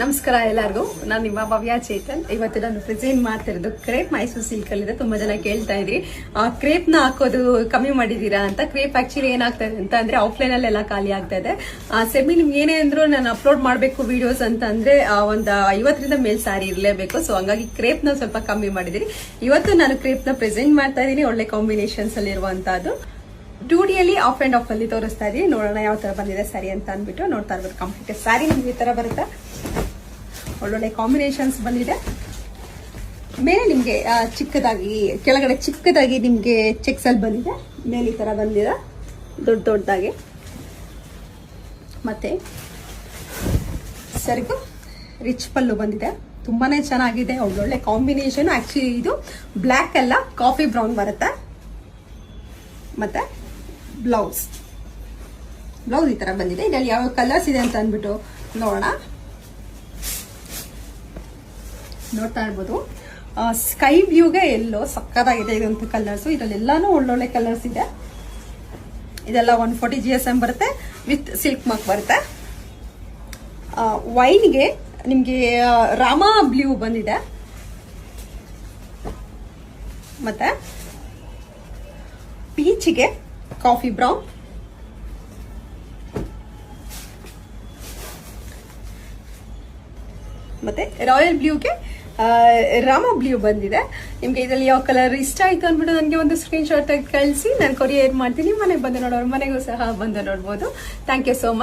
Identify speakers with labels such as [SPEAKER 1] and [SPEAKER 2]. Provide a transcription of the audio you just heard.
[SPEAKER 1] ನಮಸ್ಕಾರ ಎಲ್ಲರಿಗೂ. ನಾನು ನಿಮ್ಮ ಭವ್ಯ ಚೇತನ್. ಇವತ್ತು ನಾನು ಪ್ರೆಸೆಂಟ್ ಮಾಡ್ತಿರೋದು ಕ್ರೇಪ್ ಮೈಸೂರು ಸಿಲ್ಕ್ ಅಲ್ಲಿ ಇದೆ. ತುಂಬಾ ಜನ ಕೇಳ್ತಾ ಇದ್ರಿ ಕ್ರೇಪ್ ನ ಹಾಕೋದು ಕಮ್ಮಿ ಮಾಡಿದೀರಾ ಅಂತ. ಕ್ರೇಪ್ ಆಕ್ಚುಲಿ ಏನಾಗ್ತಾ ಇದೆ ಅಂತ ಅಂದ್ರೆ ಆಫ್ಲೈನ್ ಅಲ್ಲೆಲ್ಲ ಖಾಲಿ ಆಗ್ತಾ ಇದೆ. ಸೆಮಿ ನಿಮ್ಗೆ ಏನೇ ಅಂದ್ರೂ ನಾನು ಅಪ್ಲೋಡ್ ಮಾಡಬೇಕು ವಿಡಿಯೋಸ್ ಅಂತ ಅಂದ್ರೆ ಒಂದು 50ರಿಂದ ಮೇಲ್ ಸಾರಿ ಇರಲೇಬೇಕು. ಸೊ ಹಂಗಾಗಿ ಕ್ರೇಪ್ ನ ಸ್ವಲ್ಪ ಕಮ್ಮಿ ಮಾಡಿದಿರಿ. ಇವತ್ತು ನಾನು ಕ್ರೇಪ್ ನ ಪ್ರೆಸೆಂಟ್ ಮಾಡ್ತಾ ಇದೀನಿ. ಒಳ್ಳೆ ಕಾಂಬಿನೇಷನ್ಸ್ ಅಲ್ಲಿ ಇರುವಂತದ್ದು 2D ಅಲ್ಲಿ ಆಫ್ ಅಂಡ್ ಆಫ್ ಅಲ್ಲಿ ತೋರಿಸ್ತಾ ಇದೀನಿ. ನೋಡೋಣ ಯಾವ ತರ ಬಂದಿದೆ ಸ್ಯಾರಿ ಅಂತ ಅಂದ್ಬಿಟ್ಟು. ನೋಡ್ತಾ ಇರ್ಬೋದು ಕಂಪ್ಲೀಟ್ ಸ್ಯಾರಿ ನಿಮ್ಗೆ ಈ ತರ ಬರುತ್ತೆ. ಒಳ್ಳೊಳ್ಳೆ ಕಾಂಬಿನೇಷನ್ಸ್ ಬಂದಿದೆ. ಮೇಲೆ ನಿಮ್ಗೆ ಚಿಕ್ಕದಾಗಿ ಕೆಳಗಡೆ ಚಿಕ್ಕದಾಗಿ ನಿಮ್ಗೆ ಚೆಕ್ಸ್ ಅಲ್ಲಿ ಬಂದಿದೆ. ಮೇಲೆ ಈ ತರ ಬಂದಿದೆ ದೊಡ್ಡ ದೊಡ್ಡದಾಗಿ. ಮತ್ತೆ ಸರಿಗೂ ರಿಚ್ ಪಲ್ಲು ಬಂದಿದೆ. ತುಂಬಾನೇ ಚೆನ್ನಾಗಿದೆ. ಒಳ್ಳೊಳ್ಳೆ ಕಾಂಬಿನೇಷನ್. ಆಕ್ಚುಲಿ ಇದು ಬ್ಲ್ಯಾಕ್ ಅಲ್ಲ, ಕಾಫಿ ಬ್ರೌನ್ ಬರುತ್ತೆ. ಮತ್ತೆ ಬ್ಲೌಸ್ ಈ ತರ ಬಂದಿದೆ. ಇದರಲ್ಲಿ ಯಾವ ಕಲರ್ಸ್ ಇದೆ ಅಂತ ಅಂದ್ಬಿಟ್ಟು ನೋಡೋಣ. ನೋಡ್ತಾ ಇರ್ಬೋದು ಸ್ಕೈ ಬ್ಲೂಗೆ ಎಲ್ಲೋ ಸಕ್ಕತ್ತಾಗಿದೆ ಇದಂತ ಕಲರ್ಸ್. ಇದರಲ್ಲೆಲ್ಲಾನು ಒಳ್ಳೊಳ್ಳೆ ಕಲರ್ಸ್ ಇದೆ. ಇದೆಲ್ಲ 140 GSM ಬರುತ್ತೆ ವಿತ್ ಸಿಲ್ಕ್ ಮಾರ್ಕ್ ಬರುತ್ತೆ. ವೈನ್ಗೆ ನಿಮ್ಗೆ ರಾಮಾ ಬ್ಲೂ ಬಂದಿದೆ. ಮತ್ತೆ ಪೀಚ್ಗೆ ಕಾಫಿ ಬ್ರೌನ್, ಮತ್ತೆ ರಾಯಲ್ ಬ್ಲೂಗೆ ರಾಮಾ ಬ್ಲೂ ಬಂದಿದೆ. ನಿಮ್ಗೆ ಇದರಲ್ಲಿ ಯಾವ ಕಲರ್ ಇಷ್ಟ ಆಯ್ತು ಅಂದ್ಬಿಟ್ಟು ನನಗೆ ಒಂದು ಸ್ಕ್ರೀನ್ ಶಾಟ್ ತೆಗೆದು ಕಳಿಸಿ. ನಾನು ಕೊರಿಯರ್ ಮಾಡ್ತೀನಿ. ಮನೆಗೆ ಬಂದು ನೋಡೋರು ಮನೆಗೂ ಸಹ ಬಂದು ನೋಡ್ಬೋದು. Thank you so much.